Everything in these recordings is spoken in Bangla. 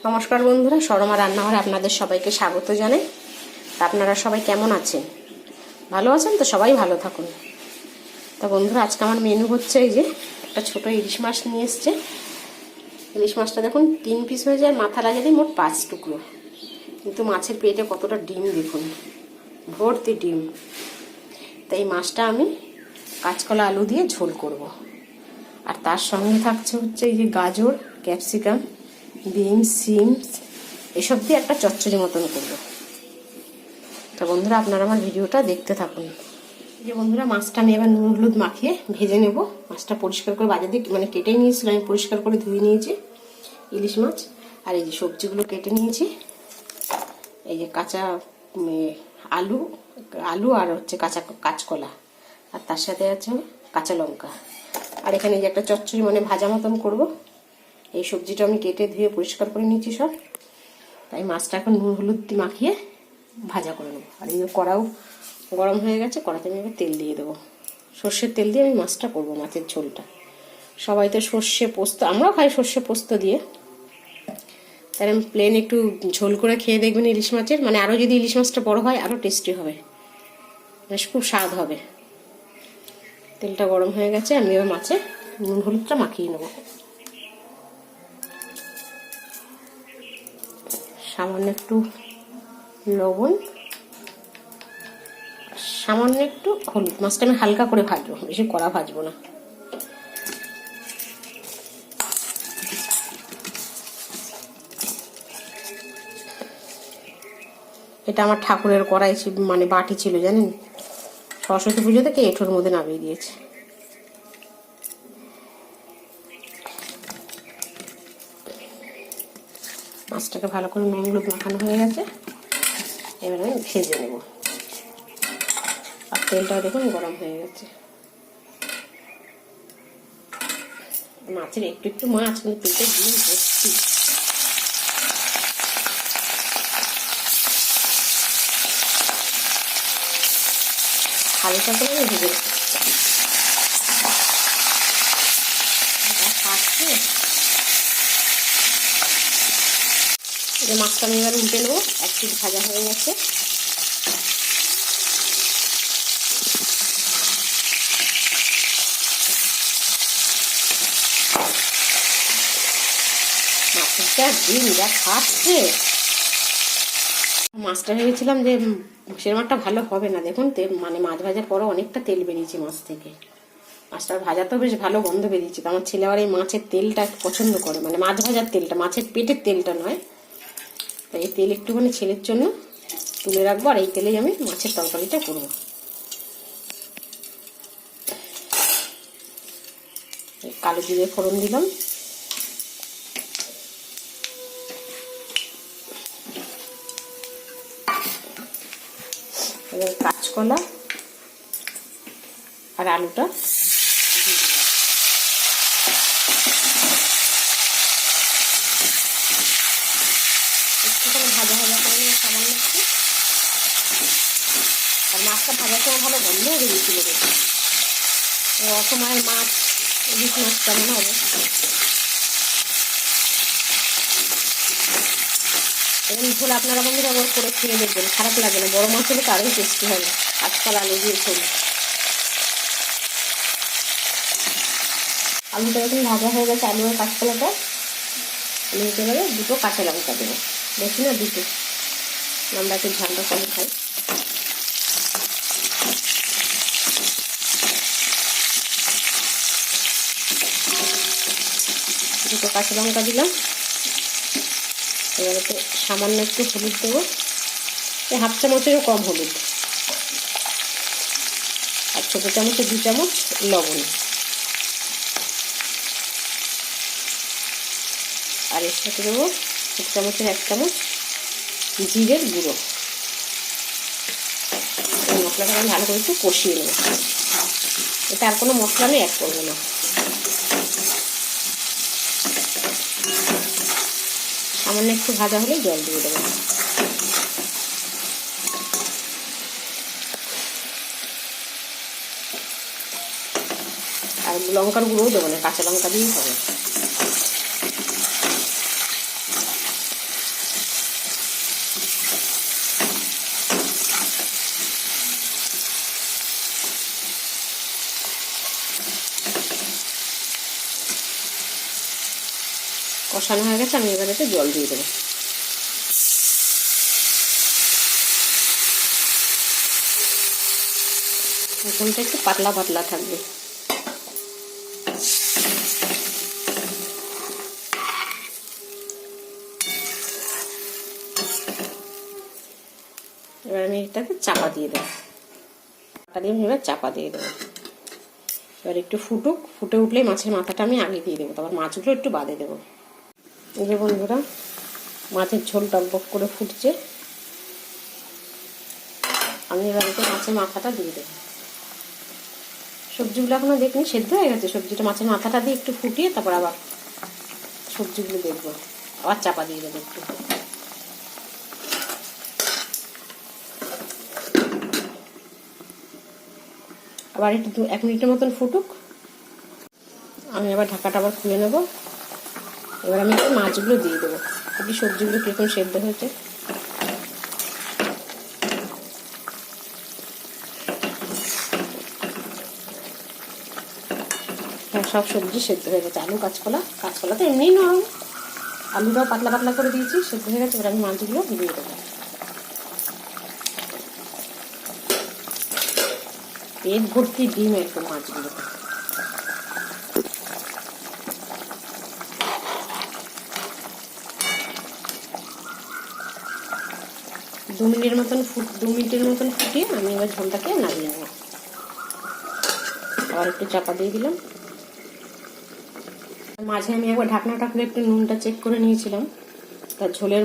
নমস্কার বন্ধুরা, শর্মা রান্নাঘরে আপনাদের সবাইকে স্বাগত জানাই। আপনারা সবাই কেমন আছেন? ভালো আছেন তো? সবাই ভালো থাকুন। তা বন্ধুরা, আজকে আমার মেনু হচ্ছে এই যে একটা ছোট ইলিশ মাছ নিয়ে এসছে। ইলিশ মাছটা দেখুন 3 পিস হয়ে যায়, মাথা লাগিয়ে দিই মোট 5 টুকরো। কিন্তু মাছের পেটে কতটা ডিম দেখুন, ভর্তি ডিম। তাই এই মাছটা আমি কাঁচকলা আলু দিয়ে ঝোল করব। আর তার সঙ্গে থাকছে হচ্ছে এই যে গাজর, ক্যাপসিকাম, বিনস, সিম এসব দিয়ে একটা চচ্চড়ি মতন করবো। তো বন্ধুরা, আপনারা আমার ভিডিওটা দেখতে থাকুন। যে বন্ধুরা, মাছটা আমি এবার নুন হলুদ মাখিয়ে ভেজে নেব। মাছটা পরিষ্কার করে বাজার দিয়ে কেটেই নিয়েছিলাম, আমি পরিষ্কার করে ধুয়ে নিয়েছি ইলিশ মাছ। আর এই যে সবজিগুলো কেটে নিয়েছি, এই যে কাঁচা আলু আলু আর হচ্ছে কাঁচকলা, আর তার সাথে আছে কাঁচা লঙ্কা। আর এখানে যে একটা চচ্চড়ি ভাজা মতন করব। এই সবজিটা আমি কেটে ধুয়ে পরিষ্কার করে নিয়েছি সব। তাই মাছটা এখন নুন হলুদ মাখিয়ে ভাজা করে নেবো। আর এই কড়াও গরম হয়ে গেছে, কড়াতে আমি এবার তেল দিয়ে দেবো। সর্ষের তেল দিয়ে আমি মাছটা করবো, মাছের ঝোলটা। সবাই তো সর্ষে পোস্ত, আমরাও খাই সর্ষে পোস্ত দিয়ে। তাই আমি প্লেন একটু ঝোল করে খেয়ে দেখবেন ইলিশ মাছের, আরও যদি ইলিশ মাছটা বড় হয় আরও টেস্টি হবে, বেশ খুব স্বাদ হবে। তেলটা গরম হয়ে গেছে, আমি এবার মাছে নুন হলুদটা মাখিয়ে নেবো। সামান্য একটু লবণ, সামান্য একটু হলুদ। মাছটা আমি হালকা করে ভাজবো, বেশি কড়া ভাজবো না। এটা আমার ঠাকুরের কড়াই বাটি ছিল জানেন, সরস্বতী পুজো থেকে এঁঠোর মধ্যে নামিয়ে দিয়েছে। মাছটাকে ভালো করে নুন হলুদ মাখানো হয়ে গেছে, এবার আমি ভেজে নেব। আর তেলটাও দেখুন গরম হয়ে গেছে। মাছের একটু একটু মাছ, কিন্তু পেটে ডিম ভর্তি। হালকা করে আমি ভেজে খাচ্ছি। এই মাছটা আমি এবার উল্টে নেবো। এক পিঠ ভাজা হয়ে গেছে। মাছটা ডিম যা খাচ্ছে, মাছটা ভেবেছিলাম যে সেরকম একটা ভালো হবে না। দেখুন মাছ ভাজার পরও অনেকটা তেল বেরিয়েছে মাছ থেকে। মাছটার ভাজা তো বেশ ভালো গন্ধ বেরিয়েছে। তো আমার ছেলে আবার এই মাছের তেলটা পছন্দ করে, মাছ ভাজার তেলটা, মাছের পেটের তেলটা নয়। তাই এই তেল একটুখানি ছেলের জন্য তুলে রাখবো, আর এই তেলেই আমি মাছের তরকারিটা করবো। কালো জিরে ফোড়ন দিলাম, এবার কাঁচকলা আর আলুটা দিয়ে দিলাম। একটুখানি ভাজা ভাজা করে নিয়ে সামান্য একটু। আর মাছটা ভাজার সময় ভালো গন্ধও বেরিয়েছিল। অসময়ের মাছ, ইলিশ মাছ কেমন হবে। এরকম ঝোল আপনারা বন্ধুরা আবার করে খেয়ে দেখবেন, খারাপ লাগে না। বড় মাছ হলে তো আরোই টেস্টি হবে। কাঁচকলা আলু দিয়ে ঝোল। আলুটা যখন ভাজা হয়ে গেছে, আলু আর কাঁচকলাটা, আমি হতে পারে 2টো কাঁচা লঙ্কা দেবো, বেশি না 2টো। আমরা একটু ঝালটা কমে খাই। দুটো কাঁচা লঙ্কা দিলাম। এবার এতে সামান্য একটু হলুদ দেবো, এই 1/2 চামচেরও কম হলুদ। আর ছোটো চামচে 2 চামচ লবণ। আর এর সাথে দেবো 1 চামচের 1 চামচ জিরের গুঁড়ো। এই মশলাটা আমি ভালো করে একটু কষিয়ে নেব। এটা আর কোনো মশলা আমি অ্যাড করবো না। সামান্য একটু ভাজা হলে জল দিয়ে দেবো। আর লঙ্কার গুঁড়োও দেবো না, কাঁচা লঙ্কা দিয়েই হবে। কষানো হয়ে গেছে, আমি এবার এতে জল দিয়ে দেবো। ঝোলটা একটু পাতলা পাতলা থাকবে। এবার আমি এটাকে চাপা দিয়ে দেবো, এবার চাপা দিয়ে দেবো। এবার একটু ফুটুক, ফুটে উঠলেই মাছের মাথাটা আমি আগে দিয়ে দেবো, তারপর মাছগুলো একটু বাদে দেবো। এই যে বন্ধুরা, মাছের ঝোল টকবক করে ফুটছে, আমি এবার একটু মাছের মাথাটা দিয়ে দেবো। সবজিগুলো এখনো দেখিনি, সেদ্ধ হয়ে গেছে সবজিটা। মাছের মাথাটা দিয়ে একটু ফুটিয়ে তারপর আবার সবজিগুলো দেখবো, আবার চাপা দিয়ে দেবো একটু। আবার একটু 1 মিনিটের মতন ফুটুক, আমি আবার ঢাকাটা আবার খুলে নেব। এবার আমি একটু মাছগুলো দিয়ে দেবো, দেখি সবজিগুলো কীরকম সেদ্ধ হয়েছে। হ্যাঁ, সব সবজি সেদ্ধ হয়ে গেছে। আলু, কাঁচকলা তো এমনিই নরম, আলুটাও পাতলা পাতলা করে দিয়েছি, সেদ্ধ হয়ে গেছে। এবার আমি মাছগুলো দিয়ে দেবো। পেট ভর্তি ডিম একদম মাছগুলোতে। 2 মিনিটের মতন ফুটিয়ে আমি এবার ঝোলটাকে নামিয়ে নেব। আবার একটু চাপা দিয়ে দিলাম। মাঝে আমি একবার ঢাকনাটা খুলে একটু নুনটা চেক করে নিয়েছিলাম, তার ঝোলের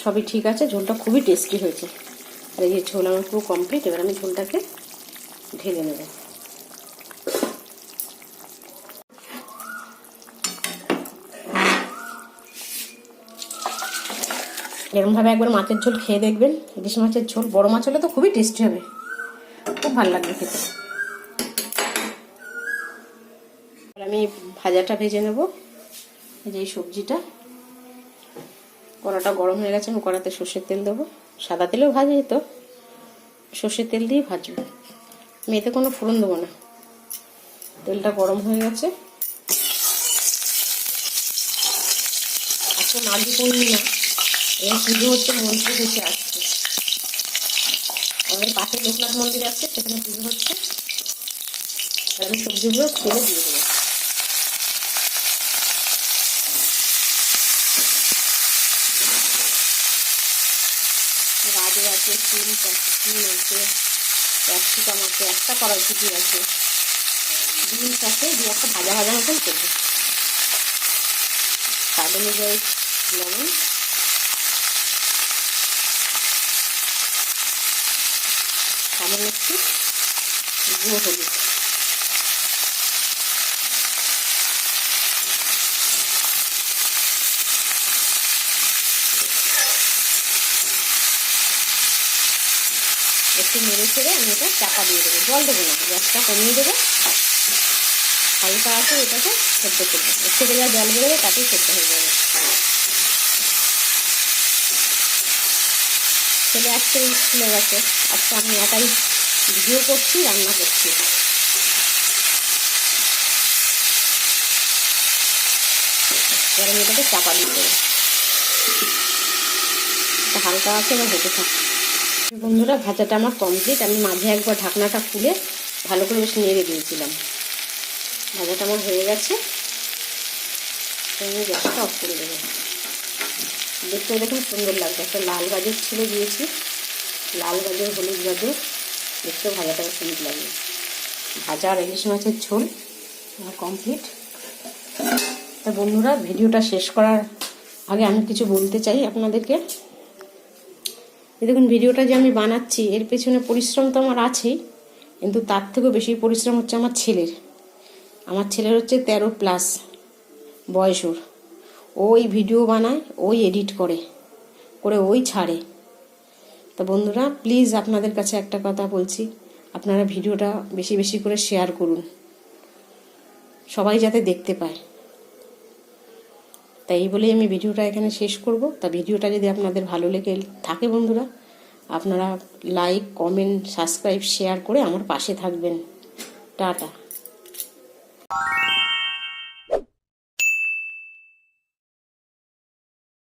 সবই ঠিক আছে, ঝোলটা খুবই টেস্টি হয়েছে। আর এই যে ঝোল আমার পুরো কমপ্লিট। এবার আমি ঝোলটাকে ঢেলে নেব। এরকমভাবে একবার মাছের ঝোল খেয়ে দেখবেন। ইলিশ মাছের ঝোল বড় মাছ হলে তো খুবই টেস্টি হবে, খুব ভালো লাগবে খেতে। আমি ভাজাটা ভেজে নেব। এই যে এই সবজিটা, কড়াটা গরম হয়ে গেছে, আমি কড়াতে সর্ষের তেল দেবো। সাদা তেলেও ভাজি, তো সর্ষের তেল দিয়ে ভাজবো, আমি এতে কোনো ফোড়ন দেবো না। তেলটা গরম হয়ে গেছে, এখন মাঝি করবি না। এবং পুজো হচ্ছে, মন্দির এসে আসছে, আমাদের পাশে লোকনাথ মন্দির আছে, সেখানে পুজো হচ্ছে। আর আমি সবজিগুলো তেলে দিয়ে দেবো। গাজর আছে, সিম আছে, ক্যাপসিকাম আছে, একটা কড়াইশুঁটি আছে, বিনস আছে, দিয়ে একটা ভাজা ভাজা মতন করবো। স্বাদ অনুযায়ী লবণ, সামান্য একটু গুঁড়ো হলুদ, একটু নেড়ে ছেড়ে আমি এটা চাপা দিয়ে দেবো। জল দেবো না, গ্যাসটা কমিয়ে দেবো, হালকা আছে এটাকে সেদ্ধ করবো। এর থেকে যা জল বেরোবে তাতেই সেদ্ধ হয়ে যাবে। ছেলে আজকে স্কুলে গেছে, আজকে আমি একাই ভিডিও করছি, রান্না করছি। এবার আমি এটাকে চাপা দিয়ে দেবো, হালকা আছে, এবার হতে থাক। বন্ধুরা, ভাজাটা আমার কমপ্লিট। আমি মাঝে একবার ঢাকনাটা খুলে ভালো করে বেশ নেড়ে দিয়েছিলাম। ভাজাটা আমার হয়ে গেছে, আমি গ্যাসটা অফ করে দেবো। দেখতে দেখুন সুন্দর লাগছে, একটা লাল গাজর ছিল দিয়েছি, লাল গাজর, হলুদ গাজর, দেখতেও ভাজাটা সুন্দর লাগে। ভাজা আর ইলিশ মাছের ঝোল আমার কমপ্লিট। তা বন্ধুরা, ভিডিওটা শেষ করার আগে আমি কিছু বলতে চাই আপনাদেরকে। দেখুন, ভিডিওটা যে আমি বানাচ্ছি, এর পেছনে পরিশ্রম তো আমার আছেই, কিন্তু তার থেকেও বেশি পরিশ্রম হচ্ছে আমার ছেলের। আমার ছেলের হচ্ছে 13+ বয়স ওর। ওই ভিডিও বানায়, ওই এডিট করে ওই ছাড়ে। তা বন্ধুরা, প্লিজ আপনাদের কাছে একটা কথা বলছি, আপনারা ভিডিওটা বেশি বেশি করে শেয়ার করুন, সবাই যাতে দেখতে পায়। তাই এই বলেই আমি ভিডিওটা এখানে শেষ করব। তা ভিডিওটা যদি আপনাদের ভালো লেগে থাকে বন্ধুরা, আপনারা লাইক, কমেন্ট, সাবস্ক্রাইব, শেয়ার করে আমার পাশে থাকবেন। টাটা।